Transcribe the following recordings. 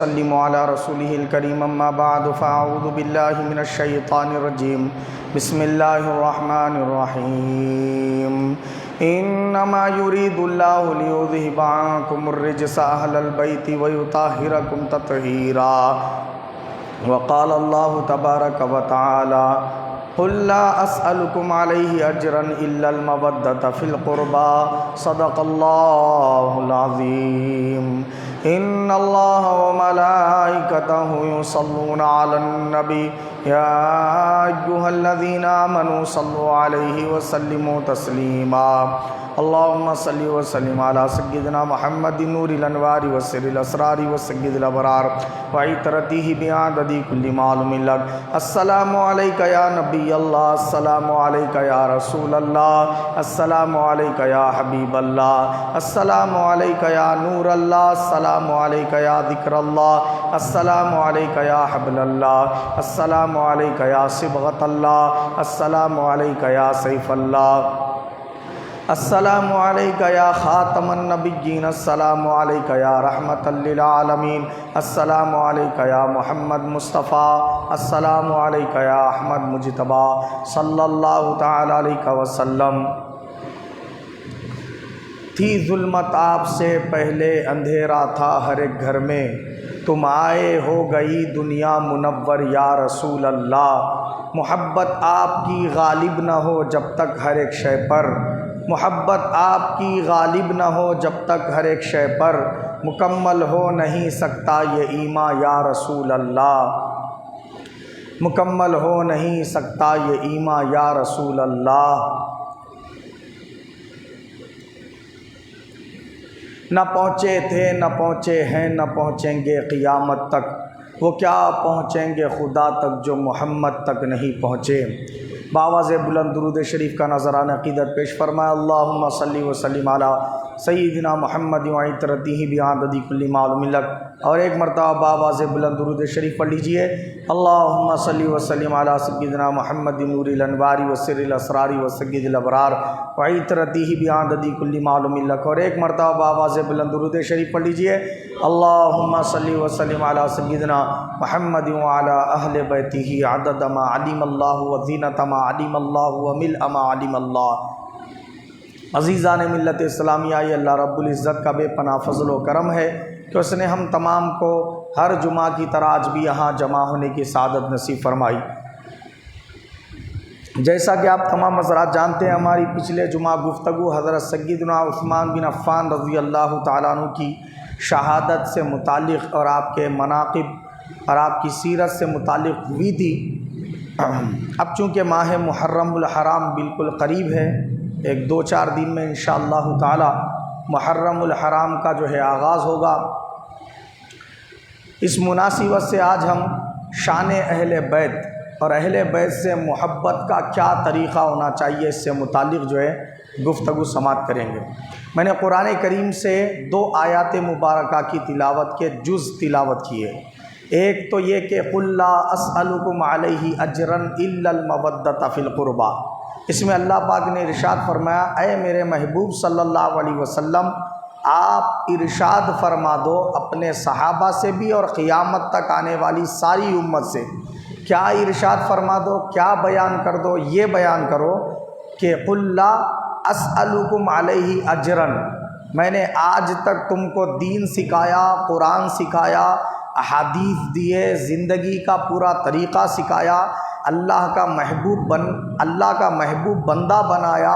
وسلم علی رسولہ الکریم اما بعد فاعوذ باللہ من الشیطان الرجیم بسم اللہ الرحمن الرحیم انما یرید اللہ لیذہب عنکم الرجس اہل البیت ویطہرکم تطہیرا وقال اللہ تبارک وتعالی قل لا اسألکم علیہ اجرا الا المودۃ فی القربى صدق اللہ العظیم ان اللہ وملائکتہ یصلون علی النبی یا ایھا الذین آمنوا صلوا علیہ وسلموا تسلیما اللہم صل وسلم علی سیدنا محمد نور الانوار وسر الاسرار وسید الابرار وعطرتہ بعدد کل معلوم لک السلام علیک یا نبی اللہ السلام علیک یا رسول اللہ السلام علیک یا حبیب اللہ السلام علیک یا نور اللہ السلام علیک یا ذکر اللہ السلام علیک یا حبل اللہ السلام علیک یا صبغۃ اللہ السلام علیک یا سیف اللہ السلام علیک یا خاتم النبیین السلام علیک یا رحمت للعالمین السلام علیک یا محمد مصطفیٰ السلام علیک یا احمد مجتبیٰ صلی اللہ تعالی علیہ وسلم۔ تھی ظلمت آپ سے پہلے اندھیرا تھا ہر ایک گھر میں، تم آئے ہو گئی دنیا منور یا رسول اللہ۔ محبت آپ کی غالب نہ ہو جب تک ہر ایک شے پر، محبت آپ کی غالب نہ ہو جب تک ہر ایک شے پر، مکمل ہو نہیں سکتا یہ ایمان یا رسول اللہ، مکمل ہو نہیں سکتا یہ ایمان یا رسول اللہ۔ نہ پہنچے تھے نہ پہنچے ہیں نہ پہنچیں گے قیامت تک، وہ کیا پہنچیں گے خدا تک جو محمد تک نہیں پہنچے۔ باواز بلند درود شریف کا نذرانہ عقیدت پیش فرمایا۔ اللہم صلی وسلم علی سیدنا محمد وعطرتہ بعدد کل معلوم لک، اور ایک مرتبہ باواز بلند درود شریف پڑھ لیجئے۔ اللہم صلی وسلم علی سیدنا محمد نور الانوار وسر الاسرار وسید الابرار وعطرتہ بعدد کل معلوم لک، اور ایک مرتبہ باواز بلند درود شریف پڑھ لیجئے۔ اللہم صلی وسلم علی سیدنا محمد وعلی اہل بیتہ عدد ما علم اللہ وزینۃ ما علم اللہ وملء ما علم اللہ۔ عزیزان ملت اسلامیہ، یہ اللہ رب العزت کا بے پناہ فضل و کرم ہے کہ اس نے ہم تمام کو ہر جمعہ کی طرح آج بھی یہاں جمع ہونے کی سعادت نصیب فرمائی۔ جیسا کہ آپ تمام حضرات جانتے ہیں، ہماری پچھلے جمعہ گفتگو حضرت سیدنا عثمان بن عفان رضی اللہ تعالیٰ عنہ کی شہادت سے متعلق اور آپ کے مناقب اور آپ کی سیرت سے متعلق ہوئی تھی۔ اب چونکہ ماہ محرم الحرام بالکل قریب ہے، ایک دو چار دن میں انشاءاللہ تعالی محرم الحرام کا جو ہے آغاز ہوگا، اس مناسبت سے آج ہم شان اہل بیت اور اہل بیت سے محبت کا کیا طریقہ ہونا چاہیے اس سے متعلق جو ہے گفتگو سماعت کریں گے۔ میں نے قرآن کریم سے 2 آیات مبارکہ کی تلاوت کے جز تلاوت کیے۔ ایک تو یہ کہ قل لا اسألکم علیہ اجرا الا المودۃ فی القربى، اس میں اللہ پاک نے ارشاد فرمایا، اے میرے محبوب صلی اللہ علیہ وسلم، آپ ارشاد فرما دو اپنے صحابہ سے بھی اور قیامت تک آنے والی ساری امت سے۔ کیا ارشاد فرما دو، کیا بیان کر دو؟ یہ بیان کرو کہ قل لا اسألکم علیہ اجرا، میں نے آج تک تم کو دین سکھایا، قرآن سکھایا، احادیث دیے، زندگی کا پورا طریقہ سکھایا، اللہ کا محبوب بندہ بنایا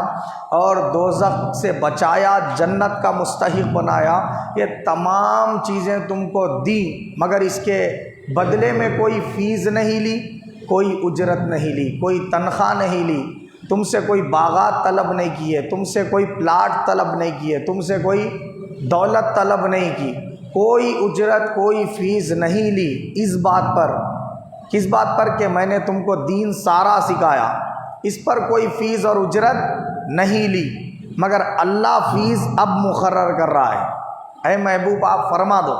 اور دوزخ سے بچایا، جنت کا مستحق بنایا، یہ تمام چیزیں تم کو دی، مگر اس کے بدلے میں کوئی فیس نہیں لی، کوئی اجرت نہیں لی، کوئی تنخواہ نہیں لی، تم سے کوئی باغات طلب نہیں کیے، تم سے کوئی پلاٹ طلب نہیں کیے، تم سے کوئی دولت طلب نہیں کی، کوئی اجرت کوئی فیس نہیں لی۔ اس بات پر، کس بات پر؟ کہ میں نے تم کو دین سارا سکھایا، اس پر کوئی فیس اور اجرت نہیں لی، مگر اللہ فیس اب مقرر کر رہا ہے۔ اے محبوب آپ فرما دو،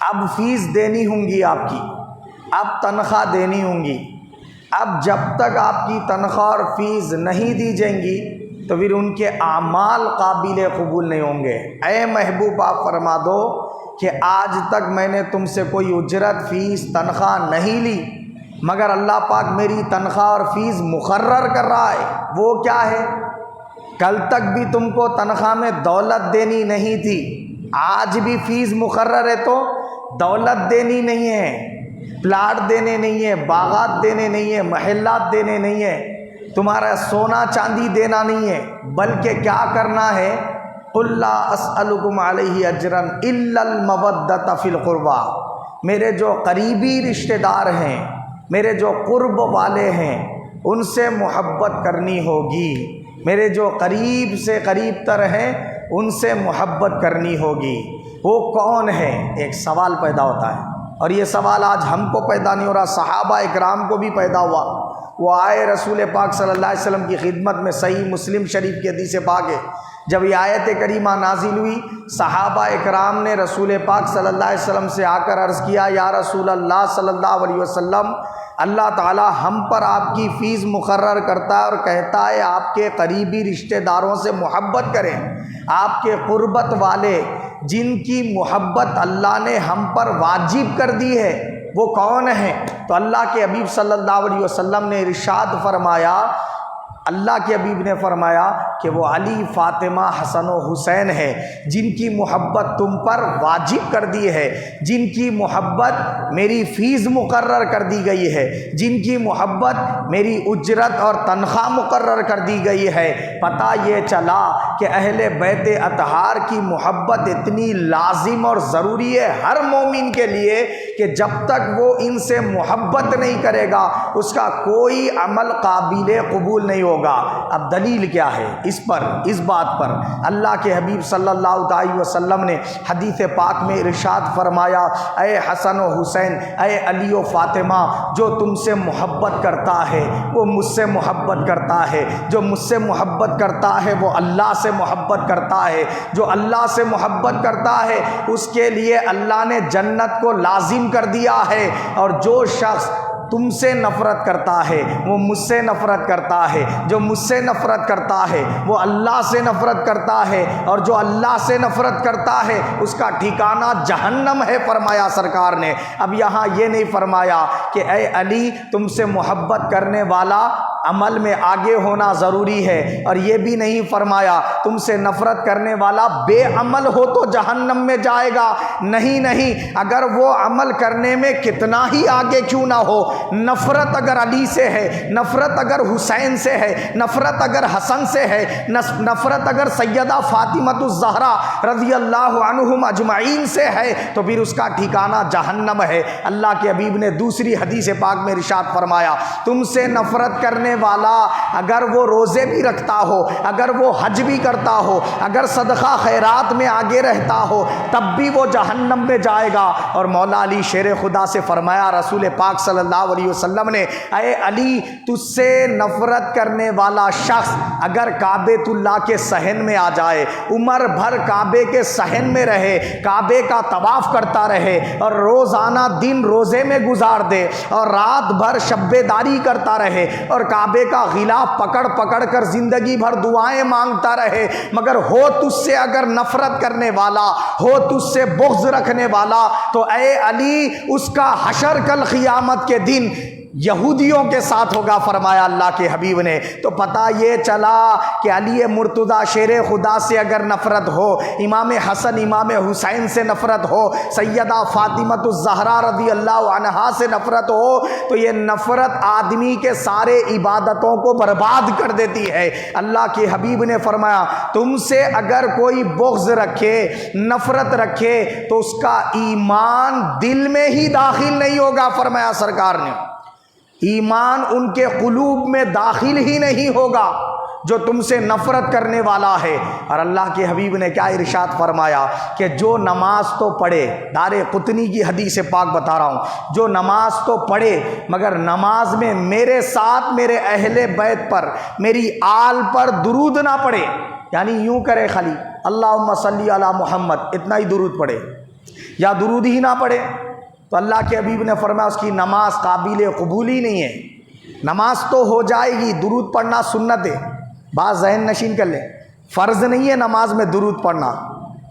اب فیس دینی ہوں گی آپ کی، اب تنخواہ دینی ہوں گی، اب جب تک آپ کی تنخواہ اور فیس نہیں دی جائیں گی تو پھر ان کے اعمال قابل قبول نہیں ہوں گے۔ اے محبوب آپ فرما دو کہ آج تک میں نے تم سے کوئی اجرت فیس تنخواہ نہیں لی، مگر اللہ پاک میری تنخواہ اور فیس مقرر کر رہا ہے۔ وہ کیا ہے؟ کل تک بھی تم کو تنخواہ میں دولت دینی نہیں تھی، آج بھی فیس مقرر ہے تو دولت دینی نہیں ہے، پلاٹ دینے نہیں ہے، باغات دینے نہیں ہے، محلات دینے نہیں ہے، تمہارا سونا چاندی دینا نہیں ہے، بلکہ کیا کرنا ہے؟ قُلْ لَا أَسْأَلُكُمْ عَلَيْهِ أَجْرًا إِلَّا الْمَوَدَّةَ فِي الْقُرْبَى۔ میرے جو قریبی رشتہ دار ہیں، میرے جو قرب والے ہیں، ان سے محبت کرنی ہوگی، میرے جو قریب سے قریب تر ہیں ان سے محبت کرنی ہوگی۔ وہ کون ہے؟ ایک سوال پیدا ہوتا ہے، اور یہ سوال آج ہم کو پیدا نہیں ہو رہا، صحابہ اکرام کو بھی پیدا ہوا۔ وہ آئے رسول پاک صلی اللہ علیہ وسلم کی خدمت میں، صحیح مسلم شریف کی حدیث پاک ہے، جب یہ آیت کریمہ نازل ہوئی، صحابہ اکرام نے رسول پاک صلی اللہ علیہ وسلم سے آ کر عرض کیا، یا رسول اللہ صلی اللہ علیہ وسلم، اللہ تعالی ہم پر آپ کی فیس مقرر کرتا ہے اور کہتا ہے آپ کے قریبی رشتہ داروں سے محبت کریں، آپ کے قربت والے جن کی محبت اللہ نے ہم پر واجب کر دی ہے وہ کون ہیں؟ تو اللہ کے حبیب صلی اللہ علیہ وسلم نے ارشاد فرمایا، اللہ کے حبیب نے فرمایا کہ وہ علی، فاطمہ، حسن و حسین ہے، جن کی محبت تم پر واجب کر دی ہے، جن کی محبت میری فیس مقرر کر دی گئی ہے، جن کی محبت میری اجرت اور تنخواہ مقرر کر دی گئی ہے۔ پتہ یہ چلا کہ اہل بیت اطہار کی محبت اتنی لازم اور ضروری ہے ہر مومن کے لیے کہ جب تک وہ ان سے محبت نہیں کرے گا اس کا کوئی عمل قابل قبول نہیں ہوگا۔ اب دلیل کیا ہے اس بات پر؟ اللہ کے حبیب صلی اللہ علیہ وسلم نے حدیث پاک میں ارشاد فرمایا، اے حسن و حسین، اے علی و فاطمہ، جو تم سے محبت کرتا ہے وہ مجھ سے محبت کرتا ہے، جو مجھ سے محبت کرتا ہے وہ اللہ سے محبت کرتا ہے، جو اللہ سے محبت کرتا ہے اس کے لیے اللہ نے جنت کو لازم کر دیا ہے، اور جو شخص تم سے نفرت کرتا ہے وہ مجھ سے نفرت کرتا ہے، جو مجھ سے نفرت کرتا ہے وہ اللہ سے نفرت کرتا ہے، اور جو اللہ سے نفرت کرتا ہے اس کا ٹھکانہ جہنم ہے، فرمایا سرکار نے۔ اب یہاں یہ نہیں فرمایا کہ اے علی تم سے محبت کرنے والا عمل میں آگے ہونا ضروری ہے، اور یہ بھی نہیں فرمایا تم سے نفرت کرنے والا بے عمل ہو تو جہنم میں جائے گا۔ نہیں، اگر وہ عمل کرنے میں کتنا ہی آگے کیوں نہ ہو، نفرت اگر علی سے ہے، نفرت اگر حسین سے ہے، نفرت اگر حسن سے ہے، نفرت اگر سیدہ فاطمۃ الزہرا رضی اللہ عنہم اجمعین سے ہے، تو پھر اس کا ٹھکانہ جہنم ہے۔ اللہ کے حبیب نے دوسری حدیث پاک میں ارشاد فرمایا، تم سے نفرت کرنے والا اگر وہ روزے بھی رکھتا ہو، اگر وہ حج بھی کرتا ہو، اگر صدقہ خیرات میں آگے رہتا ہو، تب بھی وہ جہنم میں جائے گا۔ اور مولا علی شیر خدا سے فرمایا رسول پاک صلی اللہ علیہ وسلم نے، اے علی تجھ سے نفرت کرنے والا شخص اگر کعبۃ اللہ کے صحن میں آ جائے، عمر بھر کعبے کے صحن میں رہے، کعبے کا طواف کرتا رہے، اور روزانہ دن روزے میں گزار دے، اور رات بھر شب داری کرتا رہے، اور کعبے کا غلاف پکڑ کر زندگی بھر دعائیں مانگتا رہے، مگر ہو تجھ سے اگر نفرت کرنے والا، ہو تجھ سے بغض رکھنے والا، تو اے علی اس کا حشر کل قیامت کے دن یہودیوں کے ساتھ ہوگا، فرمایا اللہ کے حبیب نے۔ تو پتہ یہ چلا کہ علی مرتضیٰ شیر خدا سے اگر نفرت ہو، امام حسن امام حسین سے نفرت ہو، سیدہ فاطمۃ الزہرا رضی اللہ عنہا سے نفرت ہو، تو یہ نفرت آدمی کے سارے عبادتوں کو برباد کر دیتی ہے۔ اللہ کے حبیب نے فرمایا تم سے اگر کوئی بغض رکھے، نفرت رکھے، تو اس کا ایمان دل میں ہی داخل نہیں ہوگا، فرمایا سرکار نے، ایمان ان کے قلوب میں داخل ہی نہیں ہوگا جو تم سے نفرت کرنے والا ہے۔ اور اللہ کے حبیب نے کیا ارشاد فرمایا کہ جو نماز تو پڑھے، دار قطنی کی حدیث پاک بتا رہا ہوں، جو نماز تو پڑھے مگر نماز میں میرے ساتھ میرے اہل بیت پر، میری آل پر درود نہ پڑھے، یعنی یوں کرے خالی اللہم صلی علی محمد اتنا ہی درود پڑھے، یا درود ہی نہ پڑھے، تو اللہ کے حبیب نے فرمایا اس کی نماز قابل قبول ہی نہیں ہے۔ نماز تو ہو جائے گی، درود پڑھنا سنت ہے، بات ذہن نشین کر لیں، فرض نہیں ہے نماز میں درود پڑھنا،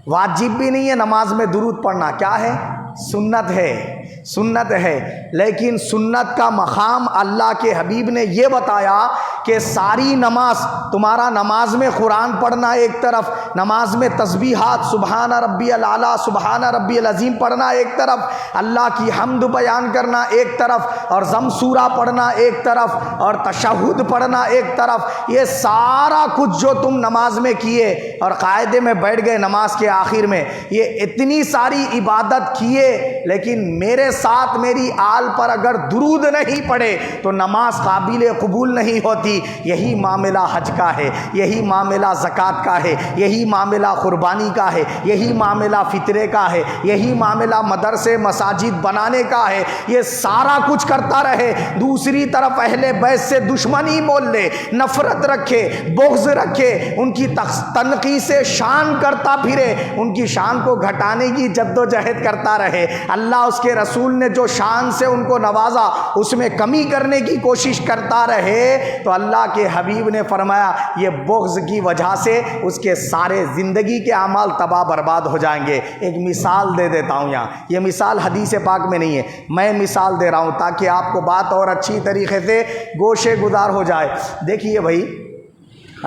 واجب بھی نہیں ہے نماز میں درود پڑھنا، کیا ہے؟ سنت ہے، سنت ہے۔ لیکن سنت کا مقام اللہ کے حبیب نے یہ بتایا کہ ساری نماز، تمہارا نماز میں قرآن پڑھنا ایک طرف، نماز میں تسبیحات سبحان ربی الاعلیٰ سبحان ربی العظیم پڑھنا ایک طرف، اللہ کی حمد بیان کرنا ایک طرف، اور ضم سورہ پڑھنا ایک طرف، اور تشہد پڑھنا ایک طرف، یہ سارا کچھ جو تم نماز میں کیے اور قاعدے میں بیٹھ گئے نماز کے آخر میں، یہ اتنی ساری عبادت کیے، لیکن میرے ساتھ میری آل پر اگر درود نہیں پڑے تو نماز قابل قبول نہیں ہوتی۔ یہی معاملہ حج کا ہے، یہی معاملہ زکوٰۃ کا ہے، یہی معاملہ قربانی کا ہے، یہی معاملہ فطرے کا ہے، یہی معاملہ مدرسے مساجد بنانے کا ہے۔ یہ سارا کچھ کرتا رہے، دوسری طرف اہل بیت سے دشمنی بول لے، نفرت رکھے، بغض رکھے، ان کی تنقید سے شان کرتا پھرے، ان کی شان کو گھٹانے کی جد و جہد کرتا رہے، اللہ اس کے رسول نے جو شان سے ان کو نوازا اس میں کمی کرنے کی کوشش کرتا رہے، تو اللہ کے حبیب نے فرمایا یہ بغض کی وجہ سے اس کے سارے زندگی کے اعمال تباہ برباد ہو جائیں گے۔ ایک مثال دے دیتا ہوں یہاں، یہ مثال حدیث پاک میں نہیں ہے، میں مثال دے رہا ہوں تاکہ آپ کو بات اور اچھی طریقے سے گوشے گزار ہو جائے۔ دیکھیے بھائی،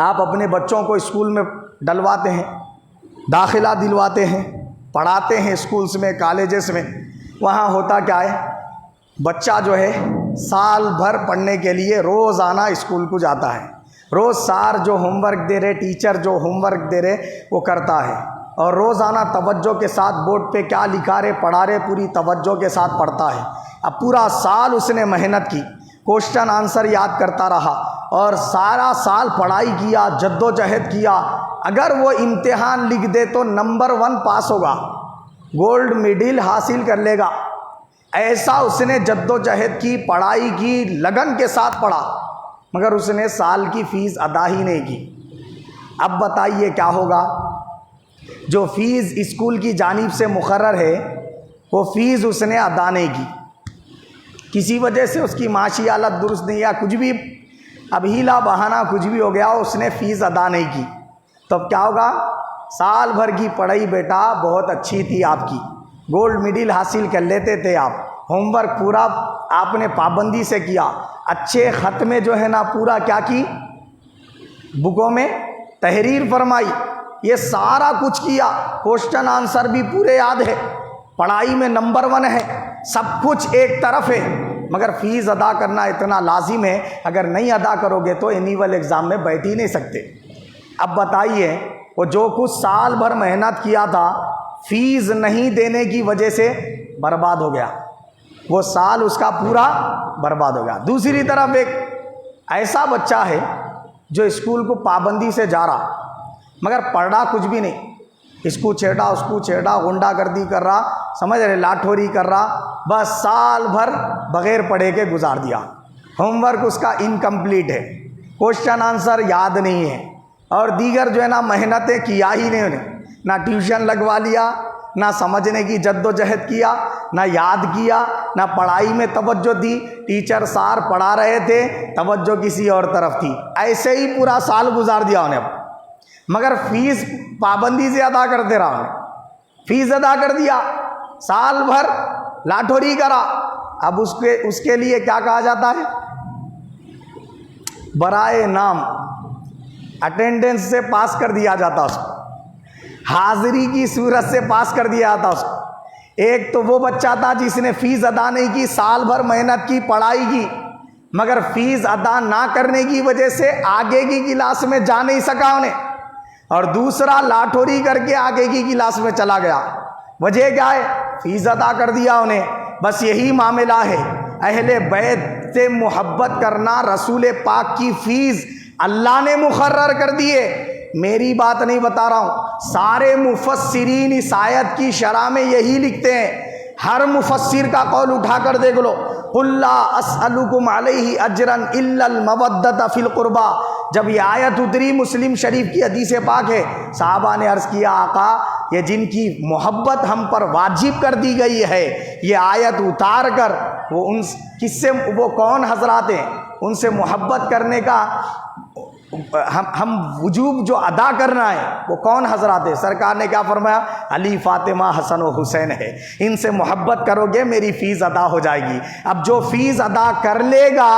آپ اپنے بچوں کو اسکول میں ڈلواتے ہیں، داخلہ دلواتے ہیں، پڑھاتے ہیں اسکولز میں کالجز میں، وہاں ہوتا کیا ہے؟ بچہ جو ہے سال بھر پڑھنے کے لیے روزانہ اسکول کو جاتا ہے، روز سار جو ہوم ورک دے رہے، ٹیچر جو ہوم ورک دے رہے وہ کرتا ہے، اور روزانہ توجہ کے ساتھ بورڈ پہ کیا لکھا رہے پڑھا رہے پوری توجہ کے ساتھ پڑھتا ہے۔ اب پورا سال اس نے محنت کی، کوشچن آنسر یاد کرتا رہا اور سارا سال پڑھائی کیا، جد و جہد کیا، اگر وہ امتحان لکھ دے تو نمبر 1 پاس ہوگا، گولڈ میڈل حاصل کر لے گا۔ ایسا اس نے جد و جہد کی، پڑھائی کی، لگن کے ساتھ پڑھا، مگر اس نے سال کی فیس ادا ہی نہیں کی۔ اب بتائیے کیا ہوگا؟ جو فیس اسکول کی جانب سے مقرر ہے وہ فیس اس نے ادا نہیں کی، کسی وجہ سے اس کی معاشی حالت درست نہیں یا کچھ بھی اب ہیلا بہانہ کچھ بھی ہو گیا، اس نے فیس ادا نہیں کی، تو اب کیا ہوگا؟ سال بھر کی پڑھائی بیٹا بہت اچھی تھی آپ کی، گولڈ میڈل حاصل کر لیتے تھے آپ، ہوم ورک پورا آپ نے پابندی سے کیا، اچھے خط میں جو ہے نا پورا کیا کی، بکوں میں تحریر فرمائی، یہ سارا کچھ کیا، کوشچن آنسر بھی پورے یاد ہے، پڑھائی میں نمبر 1 ہے، سب کچھ ایک طرف ہے، مگر فیس ادا کرنا اتنا لازم ہے، اگر نہیں ادا کرو گے تو اینیول ایگزام میں بیٹھ ہی نہیں سکتے۔ اب بتائیے وہ جو کچھ سال بھر محنت کیا تھا فیس نہیں دینے کی وجہ سے برباد ہو گیا، وہ سال اس کا پورا برباد ہو گیا۔ دوسری طرف ایک ایسا بچہ ہے جو اسکول کو پابندی سے جا رہا مگر پڑھا کچھ بھی نہیں، اس کو چھیڑا غنڈا گردی کر رہا، سمجھ رہے، لاٹھوری کر رہا، بس سال بھر بغیر پڑھے کے گزار دیا، ہوم ورک اس کا انکمپلیٹ ہے، کوشچن آنسر یاد نہیں ہے، اور دیگر جو ہے نا محنتیں کیا ہی نہیں انہیں، نہ ٹیوشن لگوا لیا، نہ سمجھنے کی جد و جہد کیا، نہ یاد کیا، نہ پڑھائی میں توجہ دی، ٹیچر سار پڑھا رہے تھے توجہ کسی اور طرف تھی، ایسے ہی پورا سال گزار دیا انہیں، مگر فیس پابندی سے ادا کرتے رہا انہیں، فیس ادا کر دیا، سال بھر لاٹھوری کرا، اب اس کے لیے کیا کہا جاتا ہے؟ برائے نام اٹینڈنس سے پاس کر دیا جاتا، اس کو حاضری کی صورت سے پاس کر دیا جاتا اس کو۔ ایک تو وہ بچہ تھا جس نے فیس ادا نہیں کی، سال بھر محنت کی، پڑھائی کی، مگر فیس ادا نہ کرنے کی وجہ سے آگے کی کلاس میں جا نہیں سکا انہیں، اور دوسرا لاٹھوری کر کے آگے کی کلاس میں چلا گیا، وجہ کیا ہے؟ فیس ادا کر دیا انہیں۔ بس یہی معاملہ ہے، اہل بیت سے محبت کرنا، رسول پاک کی فیس اللہ نے مقرر کر دیے، میری بات نہیں بتا رہا ہوں، سارے مفسرین اس آیت کی شرح میں یہی لکھتے ہیں، ہر مفسر کا قول اٹھا کر دیکھ لو، قُلْ لَا أَسْأَلُكُمْ عَلَيْهِ أَجْرًا إِلَّا الْمَوَدَّةَ فِي الْقُرْبَى۔ جب یہ آیت اتری، مسلم شریف کی حدیث پاک ہے، صحابہ نے عرض کیا آقا یہ جن کی محبت ہم پر واجب کر دی گئی ہے، یہ آیت اتار کر وہ کون حضرات ہیں، ان سے محبت کرنے کا ہم وجوب جو ادا کرنا ہے وہ کون حضرات ہے؟ سرکار نے کیا فرمایا؟ علی، فاطمہ، حسن و حسین ہے، ان سے محبت کرو گے میری فیس ادا ہو جائے گی۔ اب جو فیس ادا کر لے گا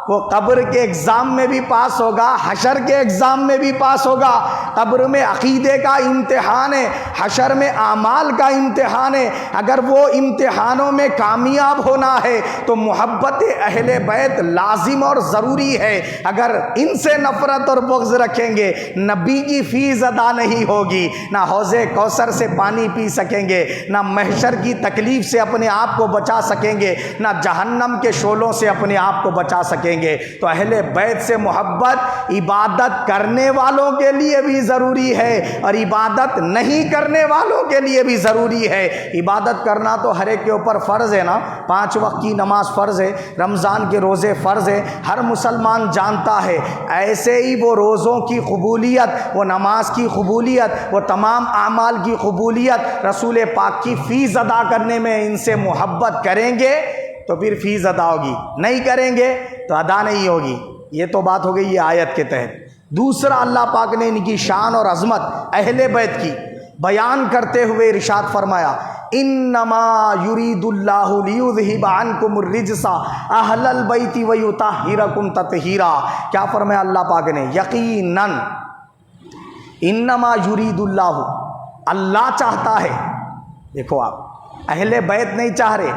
وہ قبر کے ایگزام میں بھی پاس ہوگا، حشر کے ایگزام میں بھی پاس ہوگا۔ قبر میں عقیدے کا امتحان ہے، حشر میں اعمال کا امتحان ہے۔ اگر وہ امتحانوں میں کامیاب ہونا ہے تو محبت اہل بیت لازم اور ضروری ہے۔ اگر ان سے نفرت اور بغض رکھیں گے، نبی کی فیس ادا نہیں ہوگی، نہ حوض کوثر سے پانی پی سکیں گے، نہ محشر کی تکلیف سے اپنے آپ کو بچا سکیں گے، نہ جہنم کے شعلوں سے اپنے آپ کو بچا سکیں گے۔ تو اہل بیت سے محبت عبادت کرنے والوں کے لیے بھی ضروری ہے اور عبادت نہیں کرنے والوں کے لیے بھی ضروری ہے۔ عبادت کرنا تو ہر ایک کے اوپر فرض ہے نا، 5 وقت کی نماز فرض ہے، رمضان کے روزے فرض ہے، ہر مسلمان جانتا ہے۔ ایسے ہی وہ روزوں کی قبولیت، وہ نماز کی قبولیت، وہ تمام اعمال کی قبولیت رسول پاک کی فیس ادا کرنے میں ان سے محبت کریں گے تو پھر فیس ادا ہوگی، نہیں کریں گے تو ادا نہیں ہوگی۔ یہ تو بات ہو گئی یہ آیت کے تحت۔ دوسرا، اللہ پاک نے ان کی شان اور عظمت اہل بیت کی بیان کرتے ہوئے ارشاد فرمایا، انما یرید اللہ لیذہب عنکم الرجس اہل البیت ویطہرکم تطہیرا۔ کیا فرمایا اللہ پاک نے؟ یقیناً انما یرید اللہ، اللہ چاہتا ہے۔ دیکھو آپ، اہل بیت نہیں چاہ رہے،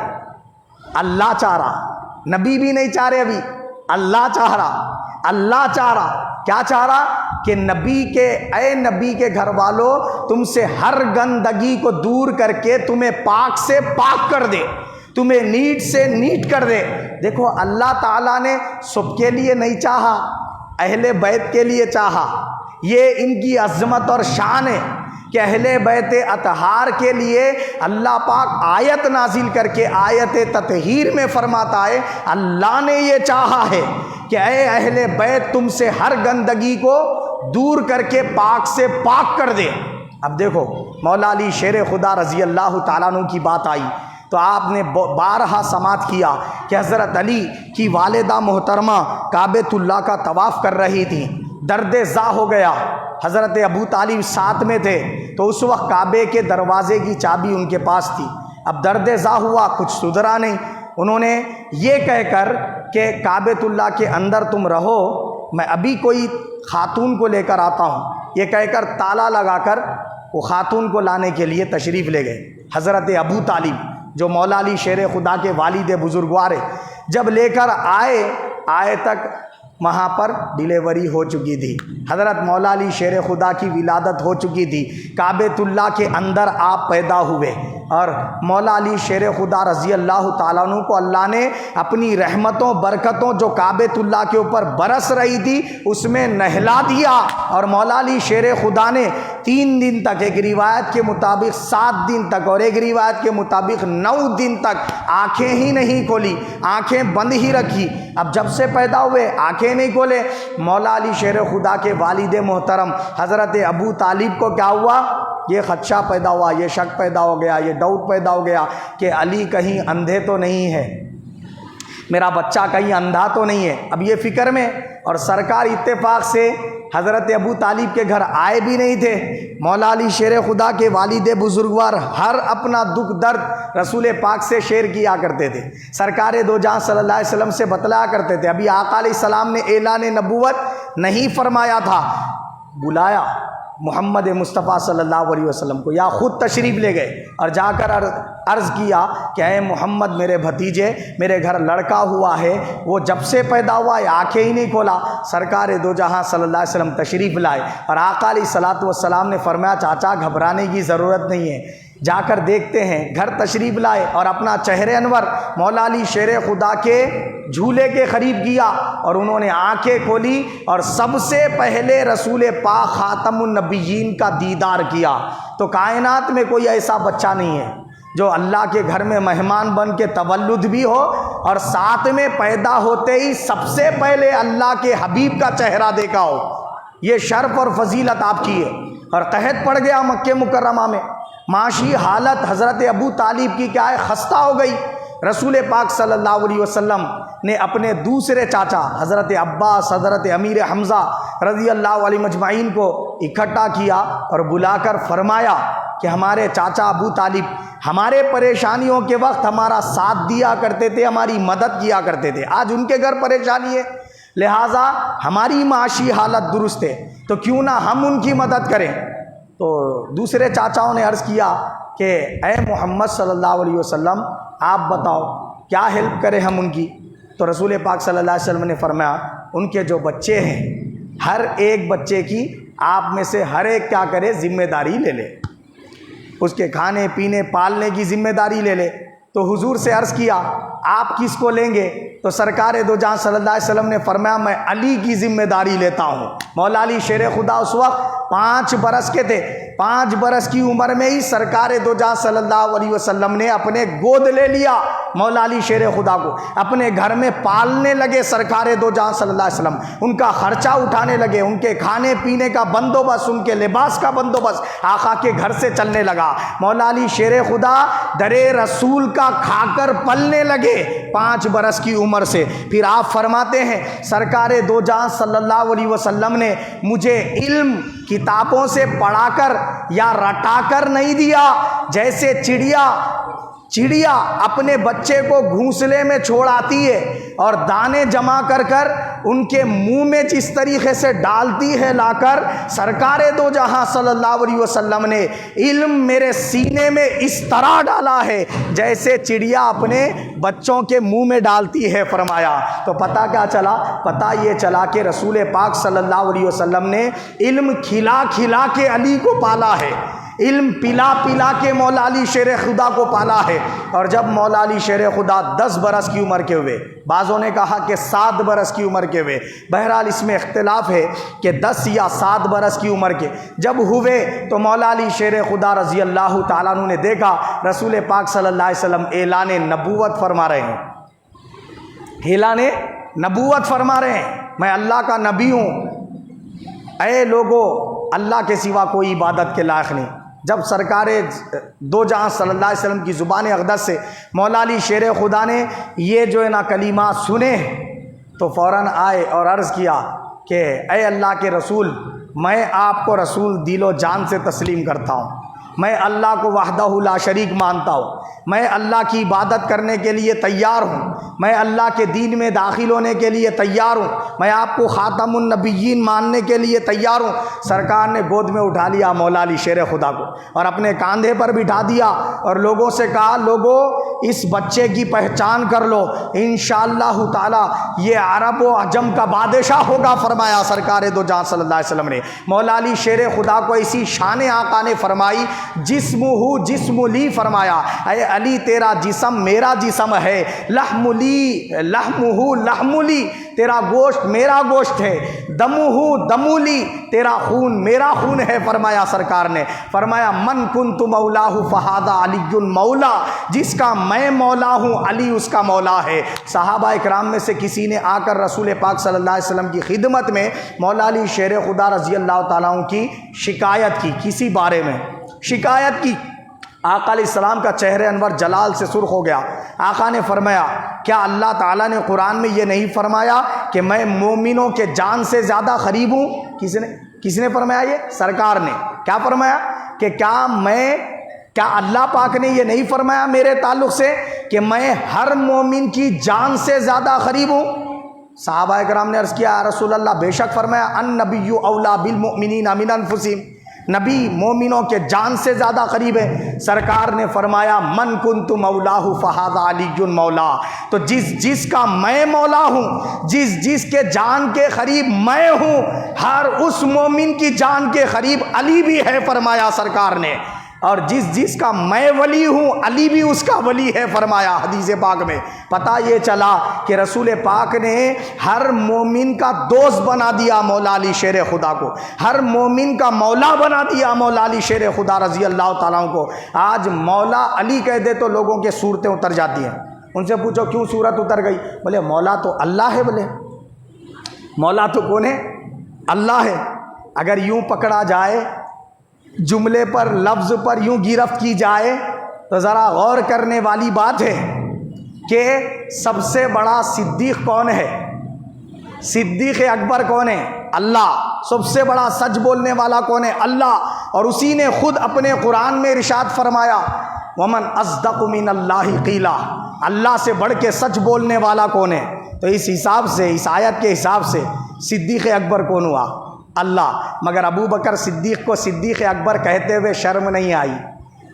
اللہ چاہ رہا، نبی بھی نہیں چاہ رہے، ابھی اللہ چاہ رہا۔ اللہ چاہ رہا، کیا چاہ رہا؟ کہ اے نبی کے گھر والوں، تم سے ہر گندگی کو دور کر کے تمہیں پاک سے پاک کر دے، تمہیں نیٹ سے نیٹ کر دے۔ دیکھو اللہ تعالیٰ نے سب کے لیے نہیں چاہا، اہل بیت کے لیے چاہا۔ یہ ان کی عظمت اور شان ہے کہ اہل بیت اطہار کے لیے اللہ پاک آیت نازل کر کے آیت تطہیر میں فرماتا ہے، اللہ نے یہ چاہا ہے کہ اے اہل بیت تم سے ہر گندگی کو دور کر کے پاک سے پاک کر دے۔ اب دیکھو مولا علی شیر خدا رضی اللہ تعالیٰ عنہ کی بات آئی تو آپ نے بارہا سماعت کیا کہ حضرت علی کی والدہ محترمہ کعبۃ اللہ کا طواف کر رہی تھی، درد ذا ہو گیا۔ حضرت ابو طالب ساتھ میں تھے تو اس وقت کعبے کے دروازے کی چابی ان کے پاس تھی۔ اب درد ذا ہوا، کچھ سدھرا نہیں۔ انہوں نے یہ کہہ کر کہ کعبۃ اللہ کے اندر تم رہو، میں ابھی کوئی خاتون کو لے کر آتا ہوں، یہ کہہ کر تالا لگا کر وہ خاتون کو لانے کے لیے تشریف لے گئے۔ حضرت ابو طالب جو مولا علی شیر خدا کے والد بزرگوار ہے، جب لے کر آئے تک وہاں پر ڈیلیوری ہو چکی تھی، حضرت مولا علی شیر خدا کی ولادت ہو چکی تھی، کعبۃ اللہ کے اندر آپ پیدا ہوئے اور مولا علی شیر خدا رضی اللہ تعالیٰ عنہ کو اللہ نے اپنی رحمتوں برکتوں جو کعبۃ اللہ کے اوپر برس رہی تھی اس میں نہلا دیا، اور مولا علی شیر خدا نے 3 دن تک، ایک روایت کے مطابق 7 دن تک اور ایک روایت کے مطابق 9 دن تک آنکھیں ہی نہیں کھولی، آنکھیں بند ہی رکھی۔ اب جب سے پیدا ہوئے آنکھیں نہیں کھولے۔ مولا علی شیر خدا کے والد محترم حضرت ابو طالب کو کیا ہوا؟ یہ خدشہ پیدا ہوا، یہ شک پیدا ہو گیا، یہ ڈاؤٹ پیدا ہو گیا کہ علی کہیں اندھے تو نہیں ہے، میرا بچہ کہیں اندھا تو نہیں ہے۔ اب یہ فکر میں، اور سرکار اتفاق سے حضرت ابو طالب کے گھر آئے بھی نہیں تھے۔ مولا علی شیر خدا کے والد بزرگوار ہر اپنا دکھ درد رسول پاک سے شیئر کیا کرتے تھے، سرکار دو جہاں صلی اللہ علیہ وسلم سے بتلایا کرتے تھے۔ ابھی آقا علیہ السلام نے اعلان نبوت نہیں فرمایا تھا، بلایا محمد مصطفیٰ صلی اللہ علیہ وسلم کو، یا خود تشریف لے گئے اور جا کر عرض کیا کہ اے محمد، میرے بھتیجے، میرے گھر لڑکا ہوا ہے، وہ جب سے پیدا ہوا ہے آنکھیں ہی نہیں کھولا۔ سرکار دو جہاں صلی اللہ علیہ وسلم تشریف لائے اور آقا علیہ الصلوۃ والسلام نے فرمایا چاچا گھبرانے کی ضرورت نہیں ہے، جا کر دیکھتے ہیں۔ گھر تشریف لائے اور اپنا چہرے انور مولا علی شیر خدا کے جھولے کے قریب کیا اور انہوں نے آنکھیں کھولی اور سب سے پہلے رسول پاک خاتم النبیین کا دیدار کیا۔ تو کائنات میں کوئی ایسا بچہ نہیں ہے جو اللہ کے گھر میں مہمان بن کے تولد بھی ہو اور ساتھ میں پیدا ہوتے ہی سب سے پہلے اللہ کے حبیب کا چہرہ دیکھا ہو۔ یہ شرف اور فضیلت آپ کی ہے۔ اور قحط پڑ گیا مکہ مکرمہ میں، معاشی حالت حضرت ابو طالب کی کیا ہے، خستہ ہو گئی، رسول پاک صلی اللہ علیہ وسلم نے اپنے دوسرے چاچا حضرت عباس، حضرت امیر حمزہ رضی اللہ علیہ مجمعین کو اکٹھا کیا اور بلا کر فرمایا کہ ہمارے چاچا ابو طالب ہمارے پریشانیوں کے وقت ہمارا ساتھ دیا کرتے تھے، ہماری مدد کیا کرتے تھے، آج ان کے گھر پریشانی ہے، لہٰذا ہماری معاشی حالت درست ہے تو کیوں نہ ہم ان کی مدد کریں۔ تو دوسرے چاچاؤں نے عرض کیا کہ اے محمد صلی اللہ علیہ وسلم آپ بتاؤ کیا ہیلپ کریں ہم ان کی؟ تو رسول پاک صلی اللہ علیہ وسلم نے فرمایا ان کے جو بچے ہیں ہر ایک بچے کی آپ میں سے ہر ایک کیا کرے، ذمہ داری لے لے، اس کے کھانے پینے پالنے کی ذمہ داری لے لے۔ تو حضور سے عرض کیا آپ کس کو لیں گے؟ تو سرکار دو جہاں صلی اللہ علیہ وسلم نے فرمایا میں علی کی ذمہ داری لیتا ہوں۔ مولا علی شیر خدا اس وقت 5 برس کے تھے، 5 برس کی عمر میں ہی سرکار دو جہاں صلی اللہ علیہ وسلم نے اپنے گود لے لیا مولا علی شیر خدا کو، اپنے گھر میں پالنے لگے سرکار دو جہاں صلی اللہ علیہ وسلم، ان کا خرچہ اٹھانے لگے، ان کے کھانے پینے کا بندوبست، ان کے لباس کا بندوبست آقا کے گھر سے چلنے لگا۔ مولا علی شیر خدا درے رسول کا کھا کر پلنے لگے 5 برس کی عمر سے۔ پھر آپ فرماتے ہیں سرکار دو جہاں صلی اللہ علیہ وسلم نے مجھے علم کتابوں سے پڑھا کر یا رٹا کر نہیں دیا، جیسے چڑیا اپنے بچے کو گھونسلے میں چھوڑ آتی ہے اور دانے جمع کر کر ان کے منہ میں جس طریقے سے ڈالتی ہے لا کر، سرکار دو جہاں صلی اللہ علیہ وسلم نے علم میرے سینے میں اس طرح ڈالا ہے جیسے چڑیا اپنے بچوں کے منہ میں ڈالتی ہے فرمایا۔ تو پتہ کیا چلا؟ پتہ یہ چلا کہ رسول پاک صلی اللہ علیہ وسلم نے علم کھلا کھلا کے علی کو پالا ہے، علم پلا پلا کے مولا علی شیر خدا کو پالا ہے۔ اور جب مولا علی شیر خدا 10 برس کی عمر کے ہوئے، بعضوں نے کہا کہ 7 برس کی عمر کے ہوئے، بہرحال اس میں اختلاف ہے کہ 10 یا 7 برس کی عمر کے جب ہوئے تو مولا علی شیر خدا رضی اللہ تعالیٰ عنہ نے دیکھا رسول پاک صلی اللہ علیہ وسلم اعلان نبوت فرما رہے ہیں، اعلان نبوت فرما رہے ہیں، میں اللہ کا نبی ہوں، اے لوگو اللہ کے سوا کوئی عبادت کے لائق نہیں۔ جب سرکار دو جہاں صلی اللہ علیہ وسلم کی زبان اقدس سے مولا علی شیر خدا نے یہ جو ہے نا کلمات سنے تو فوراً آئے اور عرض کیا کہ اے اللہ کے رسول، میں آپ کو رسول دل و جان سے تسلیم کرتا ہوں، میں اللہ کو وحدہ لا شریک مانتا ہوں، میں اللہ کی عبادت کرنے کے لیے تیار ہوں، میں اللہ کے دین میں داخل ہونے کے لیے تیار ہوں، میں آپ کو خاتم النبیین ماننے کے لیے تیار ہوں۔ سرکار نے گود میں اٹھا لیا مولا علی شیر خدا کو اور اپنے کاندھے پر بٹھا دیا اور لوگوں سے کہا لوگوں اس بچے کی پہچان کر لو، انشاءاللہ تعالی یہ عرب و عجم کا بادشاہ ہوگا فرمایا سرکار دو جہاں صلی اللہ علیہ وسلم نے۔ مولا علی شیر خدا کو اسی شان آقا نے فرمائی جسمہ جسم لی فرمایا، اے علی تیرا جسم میرا جسم ہے، لحم لی لحمہ لحم لی تیرا گوشت میرا گوشت ہے، دمہ دم لی تیرا خون میرا خون ہے فرمایا سرکار نے۔ فرمایا من کنت مولاہ فہذا علی مولا، جس کا میں مولا ہوں علی اس کا مولا ہے۔ صحابہ اکرام میں سے کسی نے آ کر رسول پاک صلی اللہ علیہ وسلم کی خدمت میں مولا علی شیر خدا رضی اللہ تعالیٰ عنہ کی شکایت کی، کسی بارے میں شکایت کی۔ آقا علیہ السلام کا چہرہ انور جلال سے سرخ ہو گیا۔ آقا نے فرمایا کیا اللہ تعالیٰ نے قرآن میں یہ نہیں فرمایا کہ میں مومنوں کے جان سے زیادہ قریب ہوں؟ کس نے فرمایا؟ یہ سرکار نے۔ کیا فرمایا کہ کیا اللہ پاک نے یہ نہیں فرمایا میرے تعلق سے کہ میں ہر مومن کی جان سے زیادہ قریب ہوں؟ صحابہ کرام نے عرض کیا یا رسول اللہ بے شک فرمایا النبی اولا بالمؤمنین من انفسہم، نبی مومنوں کے جان سے زیادہ قریب ہے۔ سرکار نے فرمایا من کنت مولاہ فہذا علی مولا، تو جس کا میں مولا ہوں، جس کے جان کے قریب میں ہوں، ہر اس مومن کی جان کے قریب علی بھی ہے فرمایا سرکار نے، اور جس کا میں ولی ہوں علی بھی اس کا ولی ہے فرمایا حدیث پاک میں۔ پتہ یہ چلا کہ رسول پاک نے ہر مومن کا دوست بنا دیا مولا علی شیر خدا کو، ہر مومن کا مولا بنا دیا مولا علی شیر خدا رضی اللہ تعالیٰ عنہ کو۔ آج مولا علی کہہ دے تو لوگوں کے صورتیں اتر جاتی ہیں۔ ان سے پوچھو کیوں صورت اتر گئی؟ بولے مولا تو اللہ ہے۔ بولے مولا تو کون ہے؟ اللہ ہے۔ اگر یوں پکڑا جائے، جملے پر لفظ پر یوں گرفت کی جائے تو ذرا غور کرنے والی بات ہے۔ کہ سب سے بڑا صدیق کون ہے؟ صدیق اکبر کون ہے؟ اللہ۔ سب سے بڑا سچ بولنے والا کون ہے؟ اللہ۔ اور اسی نے خود اپنے قرآن میں ارشاد فرمایا ومن اصدق من اللہ قیلا، اللہ سے بڑھ کے سچ بولنے والا کون ہے؟ تو اس حساب سے، اس آیت کے حساب سے صدیق اکبر کون ہوا؟ اللہ۔ مگر ابو بکر صدیق کو صدیق اکبر کہتے ہوئے شرم نہیں آئی؟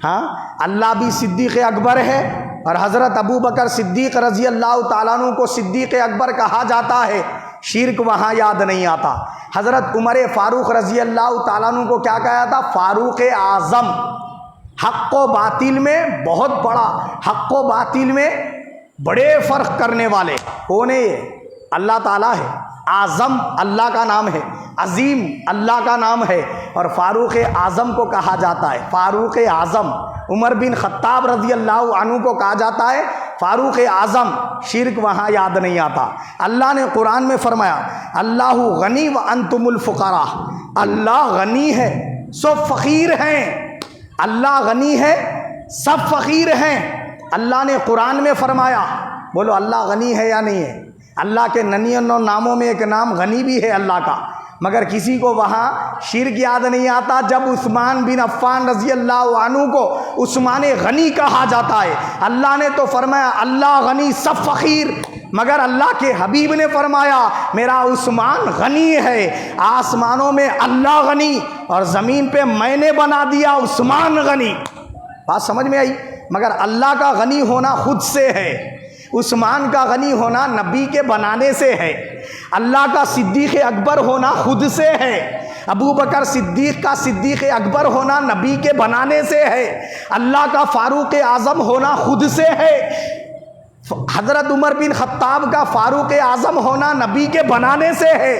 ہاں، اللہ بھی صدیق اکبر ہے اور حضرت ابو بکر صدیق رضی اللہ تعالیٰ عنہ کو صدیق اکبر کہا جاتا ہے، شرک وہاں یاد نہیں آتا۔ حضرت عمر فاروق رضی اللہ تعالیٰ عنہ کو کیا کہا تھا؟ فاروق اعظم۔ حق و باطل میں بہت بڑا، حق و باطل میں بڑے فرق کرنے والے کون ہے؟ یہ اللہ تعالیٰ ہے۔ اعظم اللہ کا نام ہے، عظیم اللہ کا نام ہے، اور فاروق اعظم کو کہا جاتا ہے فاروق اعظم۔ عمر بن خطاب رضی اللہ عنہ کو کہا جاتا ہے فاروق اعظم۔ شرک وہاں یاد نہیں آتا۔ اللہ نے قرآن میں فرمایا اللہ غنی وانتم الفقراء، اللہ غنی ہے سب فقیر ہیں۔ اللہ غنی ہے سب فقیر ہیں۔ اللہ نے قرآن میں فرمایا، بولو اللہ غنی ہے یا نہیں ہے؟ اللہ کے 99 ناموں میں ایک نام غنی بھی ہے اللہ کا، مگر کسی کو وہاں شرک یاد نہیں آتا جب عثمان بن عفان رضی اللہ عنہ کو عثمان غنی کہا جاتا ہے۔ اللہ نے تو فرمایا اللہ غنی سب فقیر، مگر اللہ کے حبیب نے فرمایا میرا عثمان غنی ہے۔ آسمانوں میں اللہ غنی اور زمین پہ میں نے بنا دیا عثمان غنی۔ بات سمجھ میں آئی؟ مگر اللہ کا غنی ہونا خود سے ہے، عثمان کا غنی ہونا نبی کے بنانے سے ہے، اللہ کا صدیق اکبر ہونا خود سے ہے، ابو بکر صدیق کا صدیق اکبر ہونا نبی کے بنانے سے ہے، اللہ کا فاروق اعظم ہونا خود سے ہے، حضرت عمر بن خطاب کا فاروق اعظم ہونا نبی کے بنانے سے ہے۔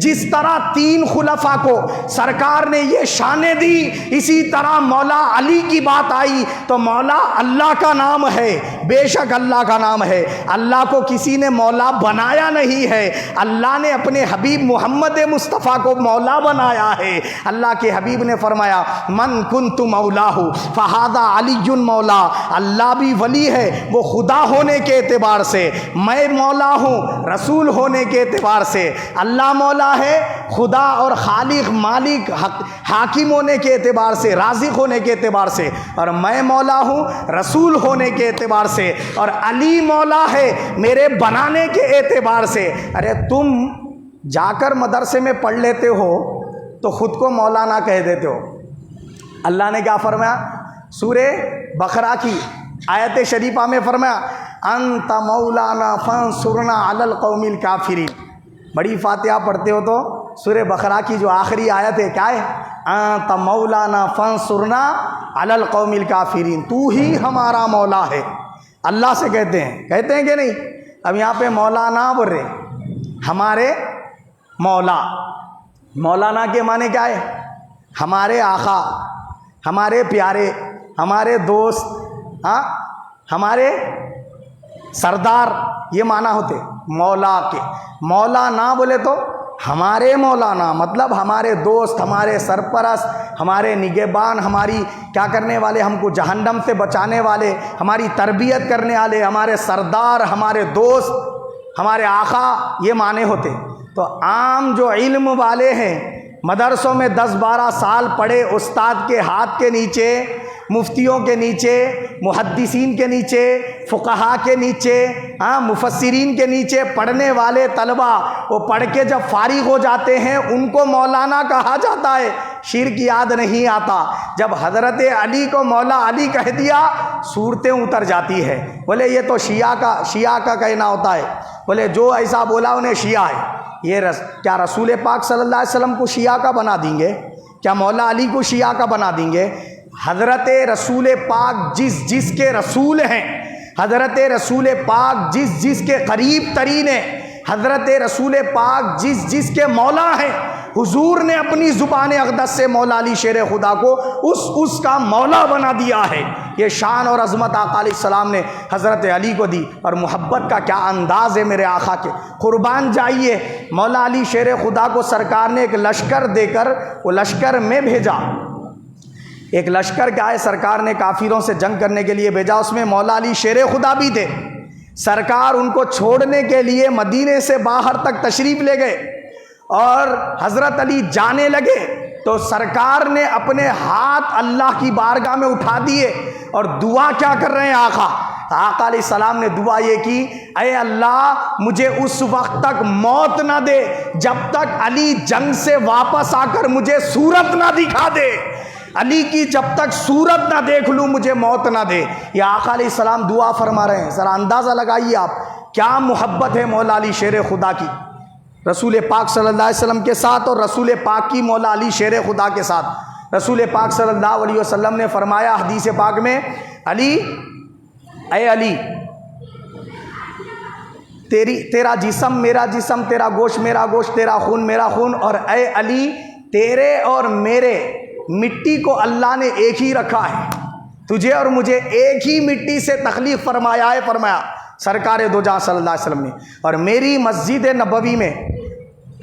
جس طرح 3 خلفاء کو سرکار نے یہ شانیں دی، اسی طرح مولا علی کی بات آئی تو مولا اللہ کا نام ہے، بے شک اللہ کا نام ہے۔ اللہ کو کسی نے مولا بنایا نہیں ہے، اللہ نے اپنے حبیب محمد مصطفیٰ کو مولا بنایا ہے۔ اللہ کے حبیب نے فرمایا من کنت مولاہ فہذا علی مولا، اللہ بھی ولی ہے وہ خدا ہونے کے اعتبار سے، میں مولا ہوں رسول ہونے کے اعتبار سے۔ اللہ مولا ہے خدا اور خالق مالک حاکم ہونے کے اعتبار سے، رازق ہونے کے اعتبار سے، اور میں مولا ہوں رسول ہونے کے اعتبار سے، اور علی مولا ہے میرے بنانے کے اعتبار سے۔ ارے تم جا کر مدرسے میں پڑھ لیتے ہو تو خود کو مولانا کہہ دیتے ہو۔ اللہ نے کیا فرمایا؟ سورہ بقرہ کی آیت شریفہ میں فرمایا انت مولانا فانصرنا علی القوم الکافرین۔ بڑی فاتحہ پڑھتے ہو تو سورہ بقرہ کی جو آخری آیت ہے کیا ہے؟ انت مولانا فانصرنا علی القوم الکافرین، تو ہی ہمارا مولا ہے۔ اللہ سے کہتے ہیں کہ نہیں؟ اب یہاں پہ مولانا بول رہے ہمارے مولا۔ مولانا کے معنی کیا ہے؟ ہمارے آقا، ہمارے پیارے، ہمارے دوست، ہاں ہمارے سردار، یہ معنی ہوتے مولا کے۔ مولا نہ بولے تو ہمارے مولانا، مطلب ہمارے دوست، ہمارے سرپرست، ہمارے نگہبان، ہماری کیا کرنے والے، ہم کو جہنم سے بچانے والے، ہماری تربیت کرنے والے، ہمارے سردار، ہمارے دوست، ہمارے آقا، یہ معنی ہوتے۔ تو عام جو علم والے ہیں، مدرسوں میں 10-12 سال پڑھے، استاد کے ہاتھ کے نیچے، مفتیوں کے نیچے، محدثین کے نیچے، فقہا کے نیچے، مفسرین کے نیچے پڑھنے والے طلبہ، وہ پڑھ کے جب فارغ ہو جاتے ہیں ان کو مولانا کہا جاتا ہے، شرک یاد نہیں آتا۔ جب حضرت علی کو مولا علی کہہ دیا صورتیں اتر جاتی ہے۔ بولے یہ تو شیعہ کا کہنا ہوتا ہے، بولے جو ایسا بولا انہیں شیعہ ہے۔ یہ کیا رسول پاک صلی اللہ علیہ وسلم کو شیعہ کا بنا دیں گے؟ کیا مولا علی کو شیعہ کا بنا دیں گے؟ حضرت رسول پاک جس کے رسول ہیں، حضرت رسول پاک جس کے قریب ترین ہیں، حضرت رسول پاک جس کے مولا ہیں، حضور نے اپنی زبان اقدس سے مولا علی شیر خدا کو اس کا مولا بنا دیا ہے۔ یہ شان اور عظمت آقا علیہ السلام نے حضرت علی کو دی، اور محبت کا کیا انداز ہے میرے آقا کے۔ قربان جائیے، مولا علی شیر خدا کو سرکار نے ایک لشکر دے کر وہ لشکر میں بھیجا۔ ایک لشکر کیا ہے، سرکار نے کافروں سے جنگ کرنے کے لیے بھیجا، اس میں مولا علی شیر خدا بھی تھے۔ سرکار ان کو چھوڑنے کے لیے مدینے سے باہر تک تشریف لے گئے اور حضرت علی جانے لگے تو سرکار نے اپنے ہاتھ اللہ کی بارگاہ میں اٹھا دیے اور دعا کیا کر رہے ہیں آقا علیہ السلام نے دعا یہ کی، اے اللہ مجھے اس وقت تک موت نہ دے جب تک علی جنگ سے واپس آ کر مجھے صورت نہ دکھا دے، علی کی جب تک صورت نہ دیکھ لوں مجھے موت نہ دے۔ یہ آقا علیہ السلام دعا فرما رہے ہیں۔ ذرا اندازہ لگائیے آپ کیا محبت ہے مولا علی شیر خدا کی رسول پاک صلی اللہ علیہ وسلم کے ساتھ، اور رسول پاک کی مولا علی شیر خدا کے ساتھ۔ رسول پاک صلی اللہ علیہ وسلم نے فرمایا حدیث پاک میں، علی اے علی تیرا جسم میرا جسم، تیرا گوشت میرا گوشت، تیرا خون میرا خون، اور اے علی تیرے اور میرے مٹی کو اللہ نے ایک ہی رکھا ہے، تجھے اور مجھے ایک ہی مٹی سے تخلیق فرمایا ہے، فرمایا سرکار دو جہاں صلی اللہ علیہ وسلم نے، اور میری مسجد نبوی میں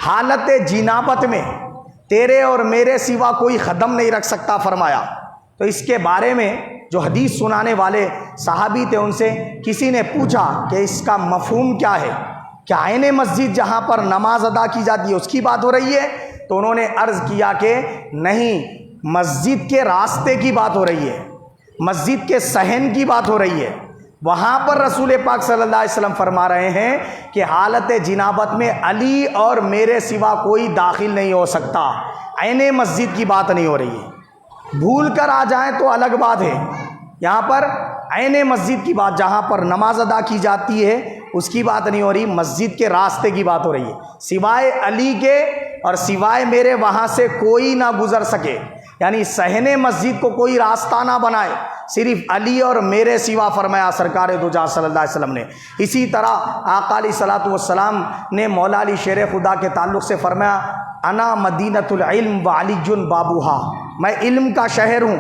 حالت جنابت میں تیرے اور میرے سوا کوئی قدم نہیں رکھ سکتا فرمایا۔ تو اس کے بارے میں جو حدیث سنانے والے صحابی تھے ان سے کسی نے پوچھا کہ اس کا مفہوم کیا ہے، کیا عین مسجد جہاں پر نماز ادا کی جاتی ہے اس کی بات ہو رہی ہے؟ تو انہوں نے عرض کیا کہ نہیں، مسجد کے راستے کی بات ہو رہی ہے، مسجد کے صحن کی بات ہو رہی ہے۔ وہاں پر رسول پاک صلی اللہ علیہ وسلم فرما رہے ہیں کہ حالت جنابت میں علی اور میرے سوا کوئی داخل نہیں ہو سکتا، عین مسجد کی بات نہیں ہو رہی ہے۔ بھول کر آ جائیں تو الگ بات ہے، یہاں پر عین مسجد کی بات، جہاں پر نماز ادا کی جاتی ہے اس کی بات نہیں ہو رہی، مسجد کے راستے کی بات ہو رہی ہے۔ سوائے علی کے اور سوائے میرے وہاں سے کوئی نہ گزر سکے، یعنی صحن مسجد کو کوئی راستہ نہ بنائے، صرف علی اور میرے سوا فرمایا سرکار دو جہاں صلی اللہ علیہ وسلم نے۔ اسی طرح آقا علیہ الصلوۃ والسلام نے مولا علی شیر خدا کے تعلق سے فرمایا، انا مدینۃ العلم وعلی بابوہا، میں علم کا شہر ہوں،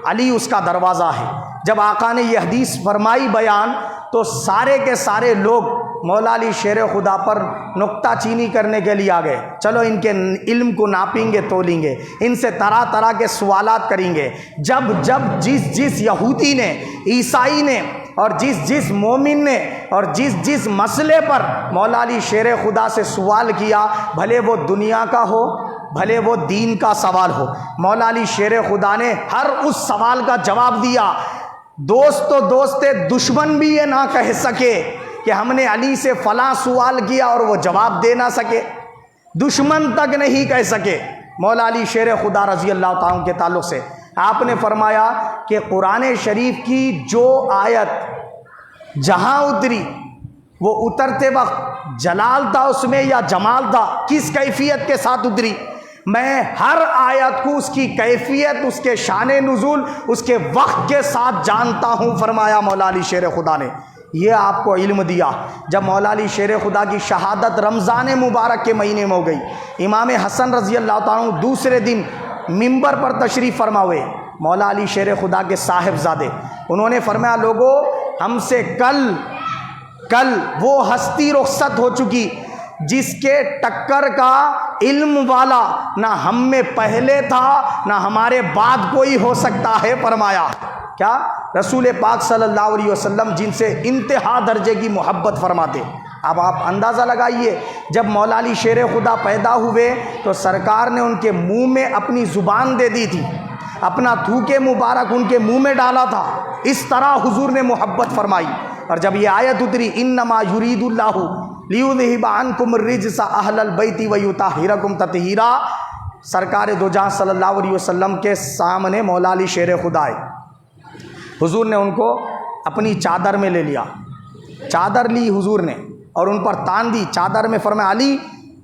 علی اس کا دروازہ ہے۔ جب آقا نے یہ حدیث فرمائی بیان تو سارے کے سارے لوگ مولا علی شیر خدا پر نکتہ چینی کرنے کے لیے آ گئے، چلو ان کے علم کو ناپیں گے تولیں گے، ان سے طرح طرح کے سوالات کریں گے۔ جب جس یہودی نے، عیسائی نے، اور جس مومن نے، اور جس مسئلے پر مولا علی شیر خدا سے سوال کیا، بھلے وہ دنیا کا ہو بھلے وہ دین کا سوال ہو، مولا علی شیر خدا نے ہر اس سوال کا جواب دیا۔ دوست تو دوست، دشمن بھی یہ نہ کہہ سکے کہ ہم نے علی سے فلاں سوال کیا اور وہ جواب دے نہ سکے، دشمن تک نہیں کہہ سکے مولا علی شیر خدا رضی اللہ تعالیٰ کے تعلق سے۔ آپ نے فرمایا کہ قرآن شریف کی جو آیت جہاں اتری وہ اترتے وقت جلال تھا اس میں یا جمال تھا، کس کیفیت کے ساتھ اتری، میں ہر آیت کو اس کی کیفیت، اس کے شان نزول، اس کے وقت کے ساتھ جانتا ہوں فرمایا مولا علی شیر خدا نے۔ یہ آپ کو علم دیا۔ جب مولا علی شیر خدا کی شہادت رمضان مبارک کے مہینے میں ہو گئی، امام حسن رضی اللہ تعالیٰ عنہ دوسرے دن منبر پر تشریف فرما ہوئے، مولا علی شیر خدا کے صاحبزادے، انہوں نے فرمایا لوگو ہم سے کل وہ ہستی رخصت ہو چکی جس کے ٹکر کا علم والا نہ ہم میں پہلے تھا نہ ہمارے بعد کوئی ہو سکتا ہے فرمایا۔ کیا؟ رسول پاک صلی اللہ علیہ وسلم جن سے انتہا درجے کی محبت فرماتے۔ اب آپ اندازہ لگائیے، جب مولا علی شیر خدا پیدا ہوئے تو سرکار نے ان کے منہ میں اپنی زبان دے دی تھی، اپنا تھوکے مبارک ان کے منہ میں ڈالا تھا، اس طرح حضور نے محبت فرمائی۔ اور جب یہ آیت اتری انما یرید اللہ لیذہب عنکم الرجس اہل البیت ویطہرکم تطہیرا، سرکار دو جہاں صلی اللہ علیہ وسلم کے سامنے مولا علی شیر خدا آئے، حضور نے ان کو اپنی چادر میں لے لیا، چادر لی حضور نے اور ان پر تان دی، چادر میں فرمایا علی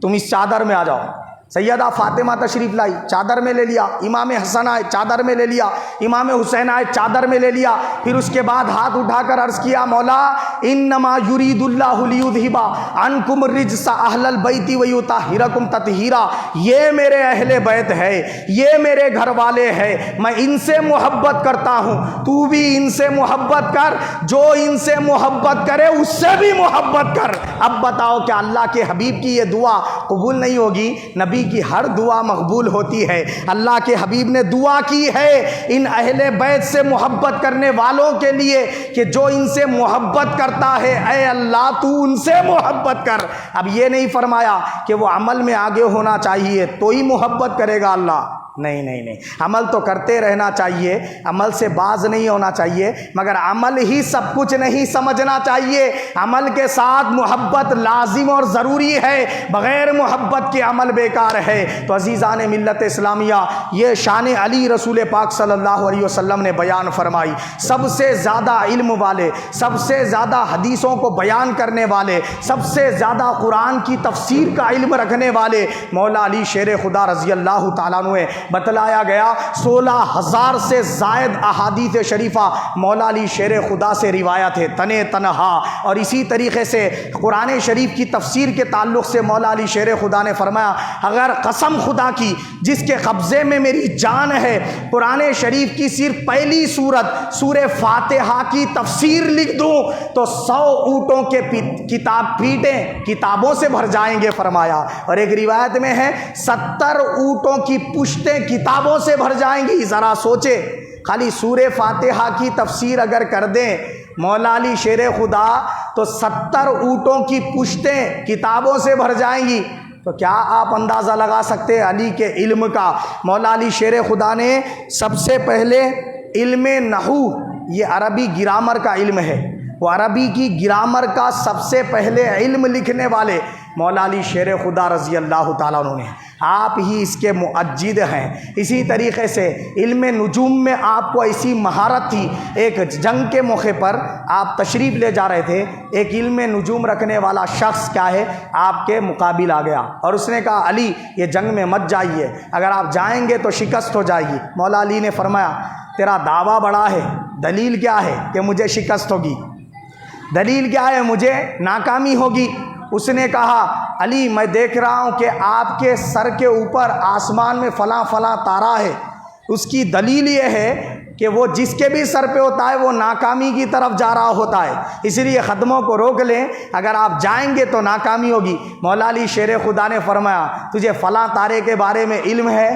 تم اس چادر میں آ جاؤ۔ سیدہ فاطمہ تشریف لائی، چادر میں لے لیا، امام حسن آئے چادر میں لے لیا، امام حسین آئے چادر میں لے لیا، پھر اس کے بعد ہاتھ اٹھا کر عرض کیا مولا انما یرید اللہ لیذہب عنکم الرجس اہل البیت ویطہرکم تطہیرا، یہ میرے اہل بیت ہے، یہ میرے گھر والے ہیں، میں ان سے محبت کرتا ہوں، تو بھی ان سے محبت کر، جو ان سے محبت کرے اس سے بھی محبت کر۔ اب بتاؤ کہ اللہ کے حبیب کی یہ دعا قبول نہیں ہوگی؟ نبی نبی کی ہر دعا مقبول ہوتی ہے۔ اللہ کے حبیب نے دعا کی ہے ان اہل بیت سے محبت کرنے والوں کے لیے کہ جو ان سے محبت کرتا ہے اے اللہ تو ان سے محبت کر۔ اب یہ نہیں فرمایا کہ وہ عمل میں آگے ہونا چاہیے تو ہی محبت کرے گا اللہ، نہیں نہیں نہیں، عمل تو کرتے رہنا چاہیے، عمل سے باز نہیں ہونا چاہیے، مگر عمل ہی سب کچھ نہیں سمجھنا چاہیے، عمل کے ساتھ محبت لازم اور ضروری ہے، بغیر محبت کے عمل بیکار ہے۔ تو عزیزان ملت اسلامیہ، یہ شان علی رسول پاک صلی اللہ علیہ وسلم نے بیان فرمائی۔ سب سے زیادہ علم والے، سب سے زیادہ حدیثوں کو بیان کرنے والے، سب سے زیادہ قرآن کی تفسیر کا علم رکھنے والے مولا علی شیر خدا رضی اللہ تعالیٰ عنہ بتلایا گیا۔ 16,000 سے زائد احادیث شریفہ مولا علی شیر خدا سے روایت ہے تنے تنہا۔ اور اسی طریقے سے قرآن شریف کی تفسیر کے تعلق سے مولا علی شیر خدا نے فرمایا اگر قسم خدا کی جس کے قبضے میں میری جان ہے، قرآن شریف کی صرف پہلی سورت سورہ فاتحہ کی تفسیر لکھ دوں تو 100 اونٹوں کے پیٹیں کتابوں سے بھر جائیں گے فرمایا۔ اور ایک روایت میں ہے 70 اونٹوں کی پشتیں کتابوں سے بھر جائیں گی۔ ذرا سوچے، خالی سورہ فاتحہ کی تفسیر اگر کر دیں مولا علی شیر خدا تو 70 اونٹوں کی پشتیں کتابوں سے بھر جائیں گی۔ تو کیا آپ اندازہ لگا سکتے ہیں علی کے علم کا؟ مولا علی شیر خدا نے سب سے پہلے علم نحو، یہ عربی گرامر کا علم ہے، وہ عربی کی گرامر کا سب سے پہلے علم لکھنے والے مولا علی شیر خدا رضی اللہ تعالیٰ عنہ نے، آپ ہی اس کے مؤجد ہیں۔ اسی طریقے سے علم نجوم میں آپ کو ایسی مہارت تھی، ایک جنگ کے موقع پر آپ تشریف لے جا رہے تھے، ایک علم نجوم رکھنے والا شخص کیا ہے آپ کے مقابل آ گیا اور اس نے کہا علی یہ جنگ میں مت جائیے، اگر آپ جائیں گے تو شکست ہو جائے گی۔ مولا علی نے فرمایا تیرا دعویٰ بڑا ہے، دلیل کیا ہے کہ مجھے شکست ہوگی؟ دلیل کیا ہے مجھے ناکامی ہوگی؟ اس نے کہا علی میں دیکھ رہا ہوں کہ آپ کے سر کے اوپر آسمان میں فلاں فلاں تارا ہے، اس کی دلیل یہ ہے کہ وہ جس کے بھی سر پہ ہوتا ہے وہ ناکامی کی طرف جا رہا ہوتا ہے، اس لیے قدموں کو روک لیں، اگر آپ جائیں گے تو ناکامی ہوگی۔ مولا علی شیر خدا نے فرمایا تجھے فلاں تارے کے بارے میں علم ہے؟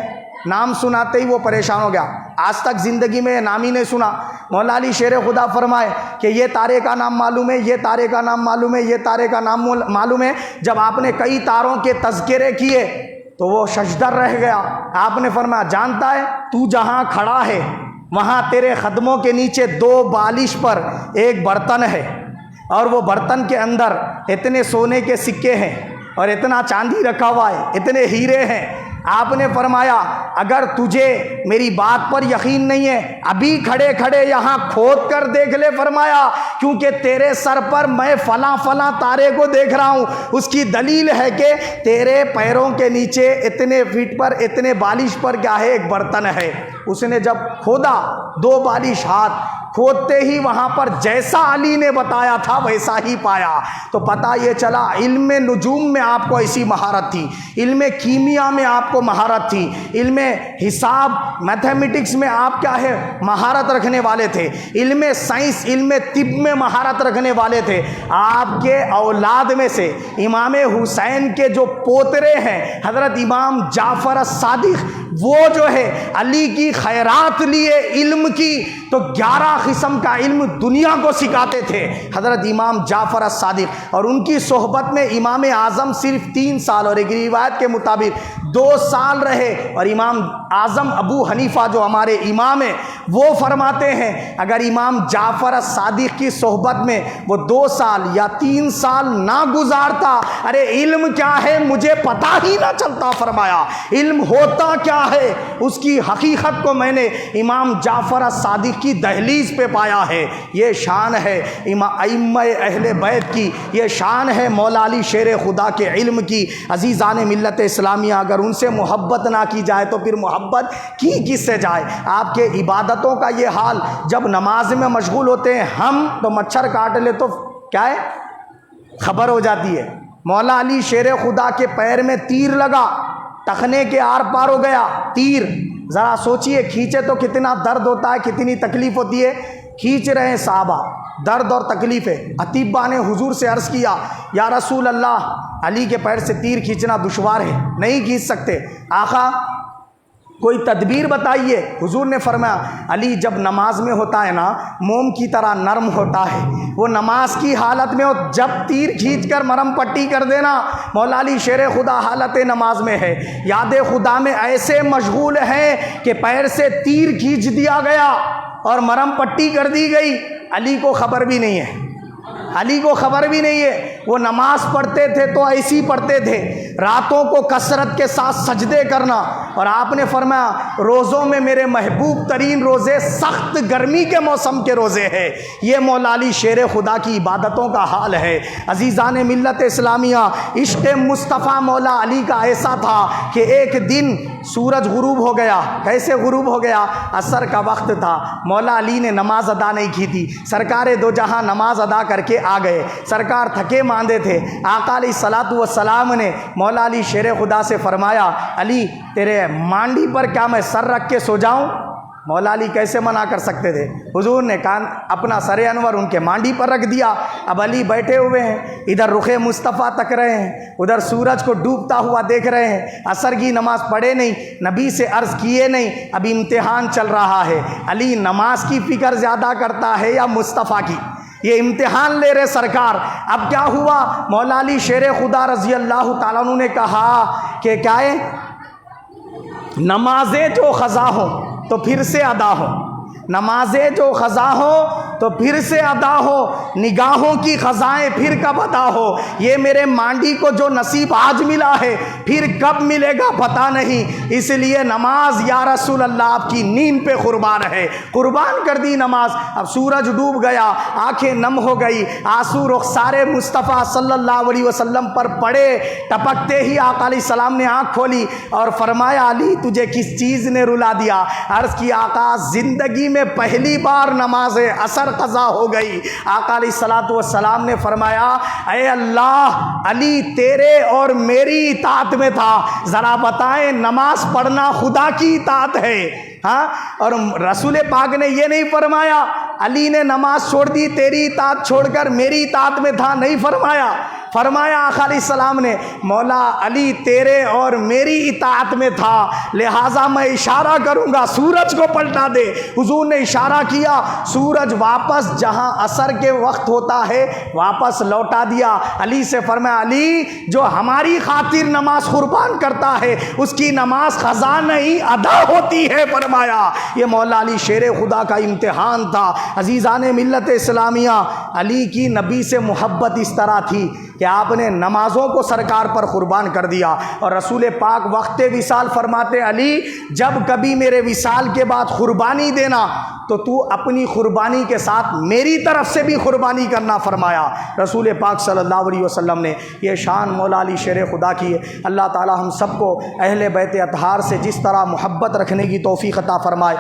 نام سناتے ہی وہ پریشان ہو گیا، آج تک زندگی میں نام ہی نہیں سنا۔ مولا علی شیر خدا فرمائے کہ یہ تارے کا نام معلوم ہے، یہ تارے کا نام معلوم ہے، یہ تارے کا نام معلوم ہے۔ جب آپ نے کئی تاروں کے تذکرے کیے تو وہ ششدر رہ گیا۔ آپ نے فرمایا جانتا ہے تو جہاں کھڑا ہے وہاں تیرے قدموں کے نیچے 2 بالش پر ایک برتن ہے، اور وہ برتن کے اندر اتنے سونے کے سکے ہیں اور اتنا چاندی رکھا ہوا ہے، اتنے ہیرے ہیں۔ آپ نے فرمایا اگر تجھے میری بات پر یقین نہیں ہے ابھی کھڑے کھڑے یہاں کھود کر دیکھ لے فرمایا، کیونکہ تیرے سر پر میں فلاں فلاں تارے کو دیکھ رہا ہوں، اس کی دلیل ہے کہ تیرے پیروں کے نیچے اتنے فٹ پر اتنے بالش پر کیا ہے ایک برتن ہے۔ اس نے جب کھودا 2 بالش ہاتھ کھودتے ہی وہاں پر جیسا علی نے بتایا تھا ویسا ہی پایا۔ تو پتہ یہ چلا علم نجوم میں آپ کو ایسی مہارت تھی، علم کیمیا میں آپ کو مہارت تھی، علم حساب میتھمیٹکس میں آپ کیا ہے مہارت رکھنے والے تھے، علم سائنس علم طب میں مہارت رکھنے والے تھے۔ آپ کے اولاد میں سے امام حسین کے جو پوترے ہیں حضرت امام جعفر الصادق، وہ جو ہے علی کی خیرات لیے علم کی تو 11 قسم کا علم دنیا کو سکھاتے تھے حضرت امام جعفر الصادق، اور ان کی صحبت میں امام اعظم صرف 3 سال اور ایک روایت کے مطابق 2 سال رہے۔ اور امام اعظم ابو حنیفہ جو ہمارے امام ہیں وہ فرماتے ہیں اگر امام جعفر الصادق کی صحبت میں وہ 2 سال یا 3 سال نہ گزارتا، ارے علم کیا ہے مجھے پتہ ہی نہ چلتا، فرمایا علم ہوتا کیا ہے اس کی حقیقت کو میں نے امام جعفر الصادق کی دہلیز پہ پایا ہے۔ یہ شان ہے ائمہ اہل بیت کی، یہ شان ہے مولا علی شیر خدا کے علم کی۔ عزیزان ملت اسلامیہ اگر ان سے محبت نہ کی جائے تو پھر محبت کی کس سے جائے؟ آپ کے عبادتوں کا یہ حال، جب نماز میں مشغول ہوتے ہیں ہم تو مچھر کاٹ لے تو کیا ہے خبر ہو جاتی ہے۔ مولا علی شیر خدا کے پیر میں تیر لگا، ٹخنے کے آر پار ہو گیا تیر، ذرا سوچئے کھینچے تو کتنا درد ہوتا ہے، کتنی تکلیف ہوتی ہے۔ کھینچ رہے ہیں صحابہ، درد اور تکلیف ہے۔ عتیبہ نے حضور سے عرض کیا یا رسول اللہ علی کے پیر سے تیر کھینچنا دشوار ہے، نہیں کھینچ سکتے، آقا کوئی تدبیر بتائیے۔ حضور نے فرمایا علی جب نماز میں ہوتا ہے نا موم کی طرح نرم ہوتا ہے، وہ نماز کی حالت میں ہو جب تیر کھینچ کر مرم پٹی کر دینا۔ مولا علی شیر خدا حالت نماز میں ہے، یاد خدا میں ایسے مشغول ہیں کہ پیر سے تیر کھینچ دیا گیا اور مرم پٹی کر دی گئی، علی کو خبر بھی نہیں ہے، علی کو خبر بھی نہیں ہے۔ وہ نماز پڑھتے تھے تو ایسی پڑھتے تھے، راتوں کو کثرت کے ساتھ سجدے کرنا، اور آپ نے فرمایا روزوں میں میرے محبوب ترین روزے سخت گرمی کے موسم کے روزے ہیں۔ یہ مولا علی شیر خدا کی عبادتوں کا حال ہے۔ عزیزان ملت اسلامیہ، عشق مصطفیٰ مولا علی کا ایسا تھا کہ ایک دن سورج غروب ہو گیا۔ کیسے غروب ہو گیا؟ عصر کا وقت تھا، مولا علی نے نماز ادا نہیں کی تھی، سرکار دو جہاں نماز ادا کر کے آ گئے، سرکار تھکے ماندے تھے۔ آقا علیہ الصلوۃ والسلام نے مولا علی شیر خدا سے فرمایا علی تیرے مانڈی پر کیا میں سر رکھ کے سو جاؤں؟ مولا علی کیسے منع کر سکتے تھے؟ حضور نے اپنا سر انور ان کے مانڈی پر رکھ دیا۔ اب علی بیٹھے ہوئے ہیں، ادھر رخ مصطفیٰ تک رہے ہیں، ادھر سورج کو ڈوبتا ہوا دیکھ رہے ہیں، عصر کی نماز پڑھے نہیں، نبی سے عرض کیے نہیں، اب امتحان چل رہا ہے، علی نماز کی فکر زیادہ کرتا ہے یا مصطفیٰ کی؟ یہ امتحان لے رہے سرکار۔ اب کیا ہوا؟ مولا علی شیر خدا رضی اللہ تعالیٰ عنہ نے کہا کہ کیا ہے، نمازیں جو قضا ہوں تو پھر سے ادا ہوں، نمازیں جو قضا ہوں تو پھر سے ادا ہو، نگاہوں کی قضائیں پھر کب ادا ہو؟ یہ میرے مانڈی کو جو نصیب آج ملا ہے پھر کب ملے گا پتہ نہیں، اس لیے نماز یا رسول اللہ آپ کی نیند پہ قربان ہے، قربان کر دی نماز۔ اب سورج ڈوب گیا، آنکھیں نم ہو گئی، آنسو رخسار مصطفیٰ صلی اللہ علیہ وسلم پر پڑے، ٹپکتے ہی آقا علیہ السلام نے آنکھ کھولی اور فرمایا علی تجھے کس چیز نے رلا دیا؟ عرض کی آقا زندگی میں پہلی بار نماز عصر قضا ہو گئی۔ آقا علیہ الصلوۃ والسلام نے فرمایا اے اللہ علی تیرے اور میری اطاعت میں تھا، ذرا بتائیں نماز پڑھنا خدا کی اطاعت ہے؟ ہاں، اور رسول پاک نے یہ نہیں فرمایا علی نے نماز چھوڑ دی تیری اطاعت چھوڑ کر میری اطاعت میں تھا، نہیں فرمایا۔ فرمایا آقا علیہ السلام نے مولا علی تیرے اور میری اطاعت میں تھا، لہٰذا میں اشارہ کروں گا سورج کو پلٹا دے۔ حضور نے اشارہ کیا، سورج واپس جہاں عصر کے وقت ہوتا ہے واپس لوٹا دیا۔ علی سے فرمایا علی جو ہماری خاطر نماز قربان کرتا ہے اس کی نماز قضا نہیں ادا ہوتی ہے، فرمایا۔ یہ مولا علی شیر خدا کا امتحان تھا۔ عزیزان ملت اسلامیہ، علی کی نبی سے محبت اس طرح تھی کہ آپ نے نمازوں کو سرکار پر قربان کر دیا، اور رسول پاک وقت وصال فرماتے علی جب کبھی میرے وصال کے بعد قربانی دینا تو اپنی قربانی کے ساتھ میری طرف سے بھی قربانی کرنا، فرمایا رسول پاک صلی اللہ علیہ وسلم نے۔ یہ شان مولا علی شیر خدا کی ہے۔ اللہ تعالی ہم سب کو اہل بیت اطہار سے جس طرح محبت رکھنے کی توفیق عطا فرمائے،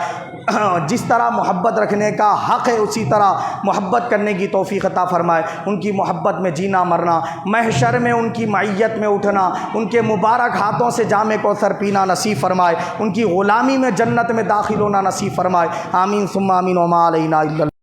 جس طرح محبت رکھنے کا حق ہے اسی طرح محبت کرنے کی توفیق عطا فرمائے، ان کی محبت میں جینا مرنا، محشر میں ان کی معیت میں اٹھنا، ان کے مبارک ہاتھوں سے جام کوثر پینا نصیب فرمائے، ان کی غلامی میں جنت میں داخل ہونا نصیب فرمائے، آمین ثم آمین وما علینا الا